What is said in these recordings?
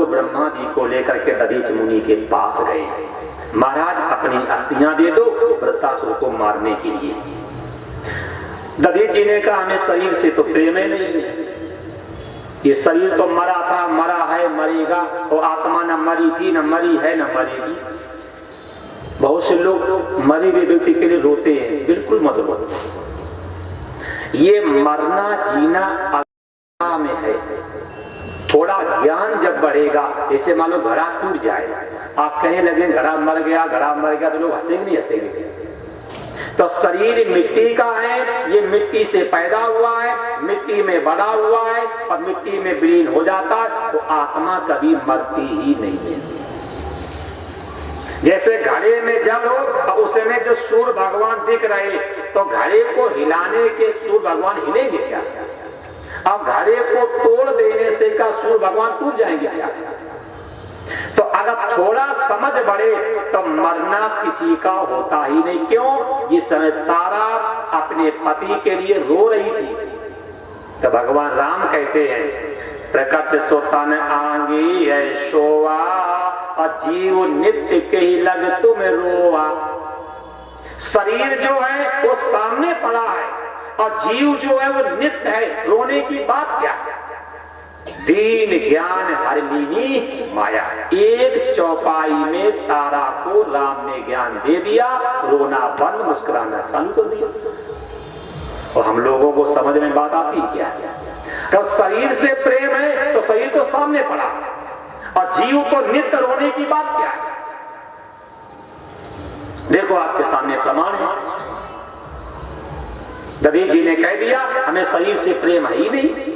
ब्रह्मा जी को लेकर के दधीच मुनि के पास गए। महाराज अपनी अस्थियां दे दो वृत्तासुर को मारने के लिए। दधीच जी ने कहा हमें शरीर से तो प्रेम ही नहीं है, ये शरीर तो मरा था, मरा है, मरेगा, और आत्मा न मरी थी, न मरी है, न मरेगी। बहुत से लोग मरे हुए व्यक्ति के लिए रोते हैं, बिल्कुल मत रो। ये मरना जीना आत्मा में है। थोड़ा ज्ञान जब बढ़ेगा, जैसे मान लो घड़ा टूट जाए, आप कहने लगे घड़ा मर गया, घड़ा मर गया, तो लोग हंसेंगे नहीं हंसेंगे? तो शरीर मिट्टी का है, ये मिट्टी से पैदा हुआ है, मिट्टी में बड़ा हुआ है और मिट्टी में विलीन हो जाता है, तो आत्मा कभी मरती ही नहीं है। जैसे घड़े में जब हो तो उसमें जो सूर्य भगवान दिख रहे, तो घड़े को हिलाने के सूर्य भगवान हिलेंगे क्या? अब घड़े को तोड़ देने से क्या सूर्य भगवान टूट जाएंगे क्या? तो अगर थोड़ा समझ बढ़े तो मरना किसी का होता ही नहीं। क्यों? जिस समय तारा अपने पति के लिए रो रही थी, तो भगवान राम कहते हैं प्रकट सोतन आंगी है शोवा और जीव नित्य के ही लग तुम रोवा। शरीर जो है वो सामने पड़ा है और जीव जो है वो नित्य है, रोने की बात क्या है? दीन ज्ञान हर लीनी माया। एक चौपाई में तारा को राम ने ज्ञान दे दिया, रोना बंद, मुस्कुराना चालू कर दिया। और हम लोगों को समझ में बात आती क्या? तो शरीर से प्रेम है तो शरीर तो सामने पड़ा, और जीव तो नित्य, रोने की बात क्या है? देखो आपके सामने प्रमाण है। दधीच जी ने कह दिया हमें शरीर से प्रेम है ही नहीं,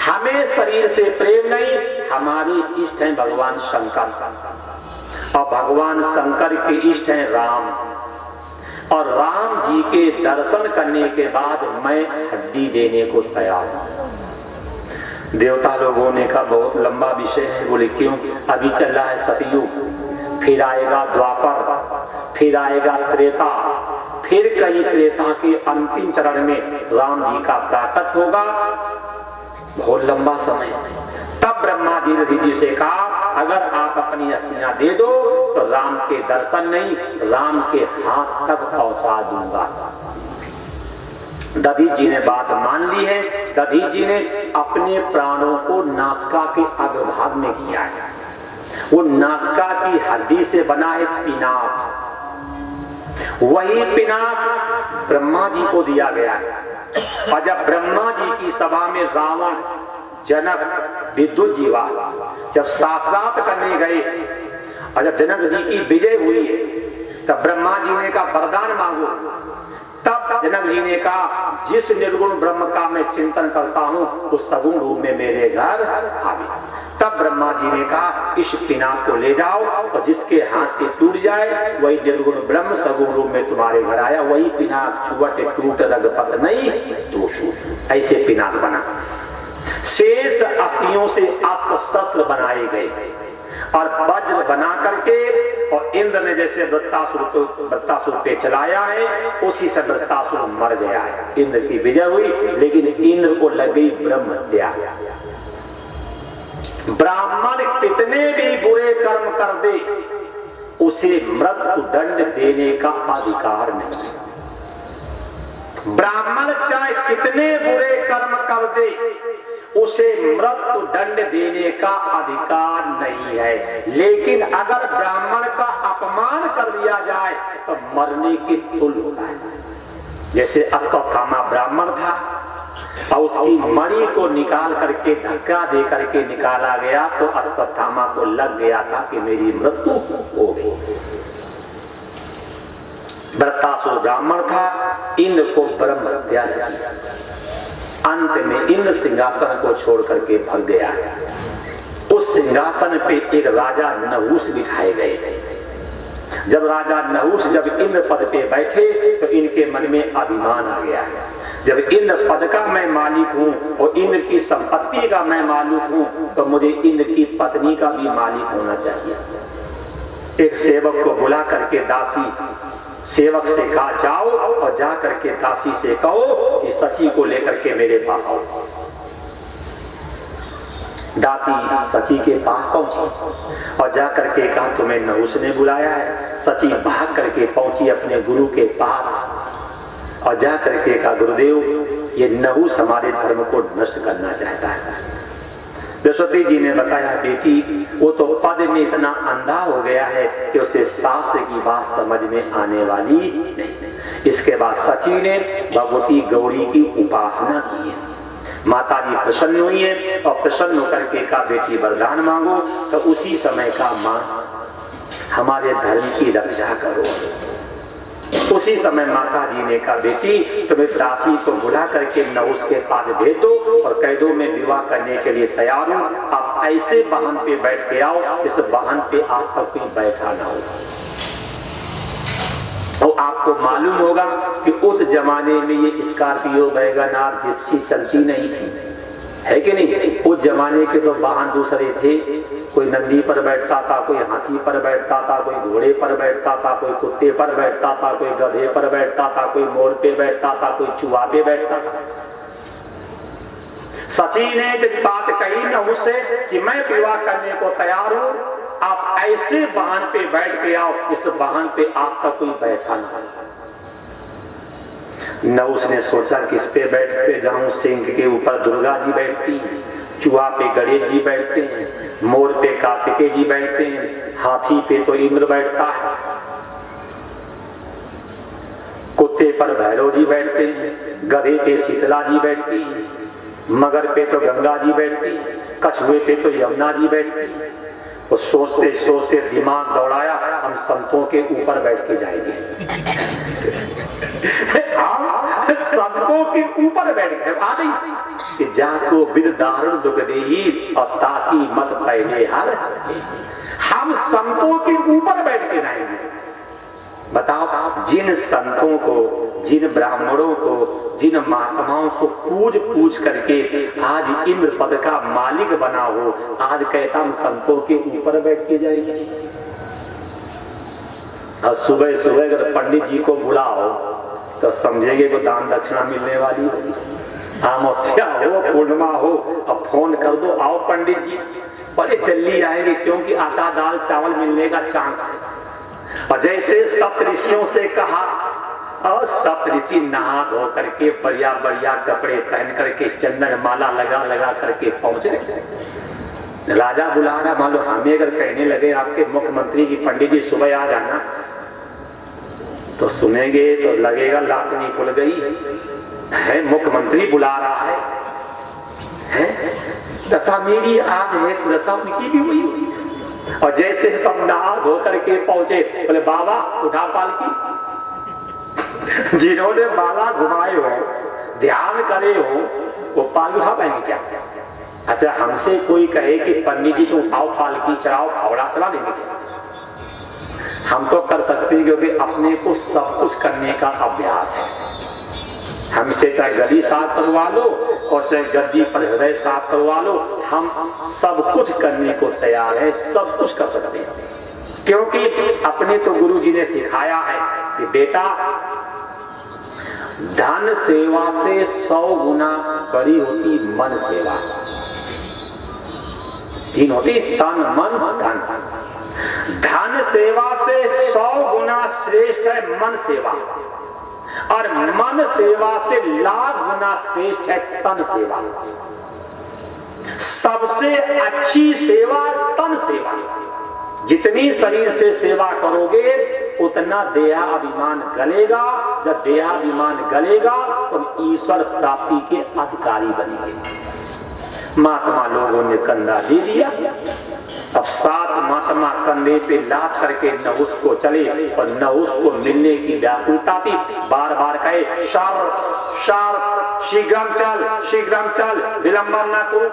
हमें शरीर से प्रेम नहीं, हमारी इष्ट है भगवान शंकर, और भगवान शंकर के इष्ट है राम, और राम जी के दर्शन करने के बाद मैं हड्डी देने को तैयार हूं। देवता लोगों ने कहा बहुत लंबा विषय है। बोले क्यों? अभी चल रहा है सतयुग, फिर आएगा द्वापर, फिर आएगा त्रेता, फिर कई त्रेता के अंतिम चरण में राम जी का प्राकट होगा, बहुत लंबा समय। तब ब्रह्मा जी ने दधीच जी से कहा अगर आप अपनी अस्थियां दे दो तो राम के दर्शन नहीं, राम के हाथ तक पहुंचा दूंगा। दधीच जी ने बात मान ली है। दधीच जी ने अपने प्राणों को नासिका के अग्रभाग में किया है। वो नासिका की हड्डी से बना है पिनाक, वही पिनाक ब्रह्मा जी को दिया गया है। और जब ब्रह्मा जी की सभा में रावण, जनक, विद्युत जीवा जब शास्त्रार्थ करने गए और जब जनक जी की विजय हुई है, तब ब्रह्मा जी ने कहा वरदान मांगो। तब जनक जी ने कहा जिस निर्गुण ब्रह्म का मैं चिंतन करता हूं उस सगुण रूप में मेरे घर आवे। तब ब्रह्मा जी ने कहा इस पिनाक को ले जाओ और जिसके हाथ से टूट जाए वही निर्गुण ब्रह्म सगुण रूप में तुम्हारे घर आया। वही पिनाक छुवट टूट रगपत नहीं दोष। ऐसे पिनाक बना। शेष अस्थियों से अस्त्र शस्त्र बनाए गए और वज्र बना करके, और इंद्र ने जैसे वृत्तासुर पे चलाया है उसी से वृत्तासुर मर गया है। इंद्र की विजय हुई, लेकिन इंद्र को लग गई ब्रह्म हत्या। ब्राह्मण कितने भी बुरे कर्म कर दे उसे मृत्यु दंड देने का अधिकार नहीं। ब्राह्मण चाहे कितने बुरे कर्म कर दे उसे मृत्यु दंड देने का अधिकार नहीं है। लेकिन अगर ब्राह्मण का अपमान कर दिया जाए तो मरने की तुल्य होता है। जैसे अश्वत्थामा ब्राह्मण था और उसकी मणि को निकाल करके धक्का दे करके निकाला गया तो अश्वत्थामा को लग गया था कि मेरी मृत्यु हो गई। वृत्तासुर ब्राह्मण था, इंद्र को ब्रह्म हत्या। अंत में इंद्र सिंहासन को छोड़ करके भाग गया। उस सिंहासन पे एक राजा नहुस बिठाए गए। जब राजा नहुस जब इंद्र पद पे बैठे तो इनके मन में अभिमान आ गया। जब इंद्र पद का मैं मालिक हूँ और इंद्र की संपत्ति का मैं मालिक हूँ तो मुझे इंद्र की पत्नी का भी मालिक होना चाहिए। एक सेवक को बुला करके दासी सेवक से कहा जाओ और जा करके दासी से कहो कि सची को लेकर के मेरे पास आओ। दासी सची के पास पहुंची और जा करके कहा तुम्हें नहुस ने बुलाया है। सची भाग करके पहुंची अपने गुरु के पास और जा करके कहा गुरुदेव, ये नहुस हमारे धर्म को नष्ट करना चाहता है। बृहस्पति जी ने बताया बेटी, वो तो पद में इतना अंधा हो गया है कि उसे शास्त्र की बात समझ में आने वाली नहीं। इसके बाद सची ने भगवती गौरी की उपासना की है। माता जी प्रसन्न हुई है और प्रसन्न होकर के कहा बेटी वरदान मांगो। तो उसी समय का मां हमारे धर्म की रक्षा करो। उसी समय माता जी ने कहा बेटी तुम्हें दासी को बुला करके नहुस के पास भेज दो और कह दो मैं विवाह करने के लिए तैयार हूं। आप ऐसे वाहन पे बैठ के आओ, इस वाहन पे आप पर कोई बैठा ना हो। और आपको मालूम होगा कि उस जमाने में ये स्कॉर्पियो, वैगन आर, जिप्सी चलती नहीं थी, है कि नहीं। उस जमाने के तो वाहन दूसरे थे। कोई नंदी पर बैठता था, कोई हाथी पर बैठता था, कोई घोड़े पर बैठता था, कोई कुत्ते पर बैठता था, कोई गधे पर बैठता था, कोई मोर पे बैठता था, कोई चूहा पे बैठता था। सची ने जब बात कही ना उससे कि मैं विवाह करने को तैयार हूं, आप ऐसे वाहन पे बैठ के आओ, इस वाहन पे आपका कोई बैठा ना। नहुस ने सोचा किस पे बैठ के जाऊं। सिंह के ऊपर दुर्गा जी बैठती, चूहा पे गणेश जी बैठते हैं, मोर पे कार्तिकेय जी बैठते हैं, हाथी पे तो इंद्र बैठता है, कुत्ते पर भैरव जी बैठते हैं, गधे पे शीतला जी बैठती है, मगर पे तो गंगा जी बैठती, कछुए पे तो यमुना जी बैठती। वो सोचते सोचते दिमाग दौड़ाया, हम संतों के ऊपर बैठ के जाएंगे। संतों के ऊपर बैठ गए आ गई कि जाको विद दारुण दुख देही और ताकि मत पहले हर। हम संतों के ऊपर बैठ के जाएंगे। बताओ, जिन संतों को, जिन ब्राह्मणों को, जिन महात्माओं को पूज पूज करके आज इंद्र पद का मालिक बना हो, आज कहता हम संतों के ऊपर बैठ के जाएंगे। और सुबह सुबह अगर पंडित जी को बुलाओ तो समझेंगे को दान दक्षिणा मिलने वाली हो, अमावस्या हो, पूर्णिमा हो, अब फोन कर दो आओ पंडित जी, बड़े जल्दी आएंगे क्योंकि आटा दाल चावल मिलने का चांस है। और जैसे सप्त ऋषियों से कहा और सप्त ऋषि नहा धो करके बढ़िया बढ़िया कपड़े पहन करके चंदन माला लगा लगा करके पहुंचे। राजा बुला रहा, मान लो हमें अगर कहने लगे आपके मुख्यमंत्री की पंडित जी सुबह आ जाना, तो सुनेंगे तो लगेगा लातनी खुल गई है, मुख्यमंत्री बुला रहा है? दशा मेरी आग है तो दशा उनकी भी हुई। और जैसे सब नहा धो करके पहुंचे, बोले बाबा उठा पालकी। जिन्होंने माला घुमाए हो, ध्यान करे हो, वो पालकी उठा पाएंगे क्या? अच्छा, हमसे कोई कहे कि पंडित जी तो उठाओ पालकी चढ़ाओ, फावड़ा चला देंगे क्या? हम तो कर सकते हैं क्योंकि अपने को सब कुछ करने का अभ्यास है। हमसे चाहे गली साफ करवा लो और चाहे गद्दी पर हृदय साफ करवा लो, हम सब कुछ करने को तैयार है, सब कुछ कर सकते हैं। क्योंकि अपने तो गुरु जी ने सिखाया है कि बेटा धन सेवा से 100 गुना बड़ी होती मन सेवा। 3 होती, तन मन धन। धन सेवा से 100 गुना श्रेष्ठ है मन सेवा, और मन सेवा से लाख गुना श्रेष्ठ है तन सेवा। सबसे अच्छी सेवा तन सेवा। जितनी शरीर से सेवा करोगे उतना देहाभिमान गलेगा। जब देहाभिमान गलेगा तो ईश्वर प्राप्ति के अधिकारी बनेंगे। महात्मा लोगों ने कंधा दे दिया। अब 7 महात्मा कंधे पे लाद करके नहुस को चले और नहुस को मिलने की व्याकुलता थी। बार बार कहे शार शार, शीघ्रम चल, विलंबन न करो।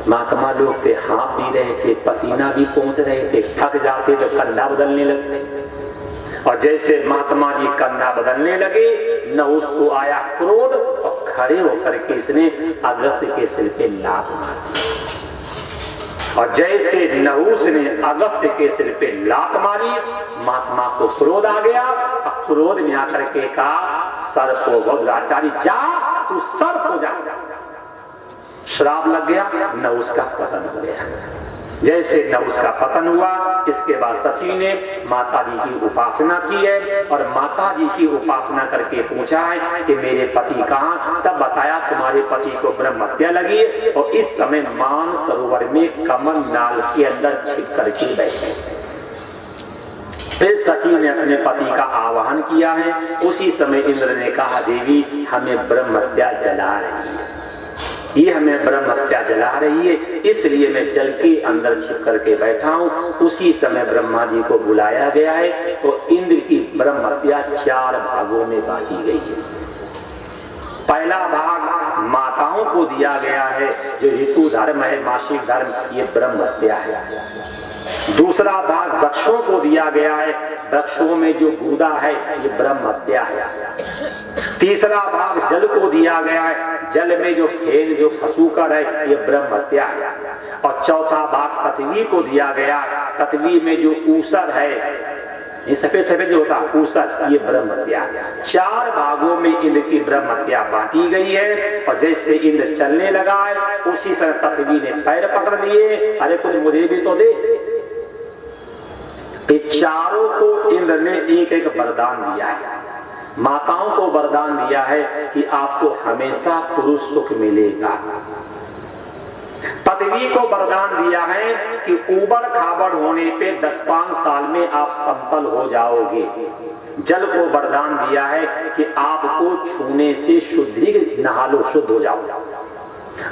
महात्मा लोग थे, हाथ भी रहे थे, पसीना भी पहुंच रहे थे, थक जाते तो कंधा बदलने लगते। और जैसे महात्मा जी कंधा बदलने लगे, नहुस को आया क्रोध और खड़े होकर के इसने अगस्त के सिर पे लात मारी। और जैसे नहुस ने अगस्त के सिर पे लात मारी, महात्मा को क्रोध आ गया। और क्रोध में आकर के कहा सर्प हो भद्राचारी, जा तू सर्प हो जा। श्राप लग गया, नहुष का पतन हो गया। जैसे नहुष का पतन हुआ, इसके बाद सची ने माता जी की उपासना की है और माता जी की उपासना करके पूछा है कि मेरे पति कहाँ। तब बताया तुम्हारे पति को ब्रह्म हत्या लगी है और इस समय मान सरोवर में कमल नाल के अंदर छिप करके बैठे। फिर सची ने अपने पति का आवाहन किया है। उसी समय इंद्र ने कहा देवी हमें ब्रह्म हत्या जला रही है, ये हमें ब्रह्म हत्या जला रही है, इसलिए मैं जल के अंदर छिप करके बैठा हूँ। उसी समय ब्रह्मा जी को बुलाया गया है और इंद्र की ब्रह्म हत्या 4 भागों में बांटी गई है। पहला भाग माताओं को दिया गया है, जो ऋतु धर्म है, मासिक धर्म, ये ब्रह्म हत्या है। दूसरा भाग वृक्षों को दिया गया है, वृक्षों में जो गूदा है ये ब्रह्म हत्या है। तीसरा भाग जल को दिया गया है, जल में जो फेन जो फसूकर है ये ब्रह्म हत्या है। और चौथा भाग पृथ्वी को दिया गया है, पृथ्वी में जो ऊसर है, ये सफेद सफेद जो होता ऊसर, ये ब्रह्म हत्या। 4 भागों में इंद्र की ब्रह्म हत्या बांटी गई है। और जैसे इंद्र चलने लगा है उसी समय पृथ्वी ने पैर पकड़ लिए, अरे कुछ मुझे भी तो दे। ये चारों को इंद्र ने एक एक वरदान दिया है। माताओं को वरदान दिया है कि आपको हमेशा पुरुष सुख मिलेगा। पृथ्वी को वरदान दिया है कि ऊबड़ खाबड़ होने पे 10-5 साल में आप समतल हो जाओगे। जल को वरदान दिया है कि आपको छूने से शुद्धि, नहा लो शुद्ध हो जाओ।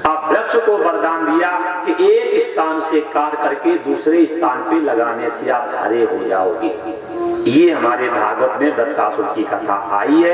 अब वृक्ष को वरदान दिया कि एक स्थान से काट करके दूसरे स्थान पे लगाने से आप हरे हो जाओगे। ये हमारे भागवत में वृत्रासुर की कथा आई है।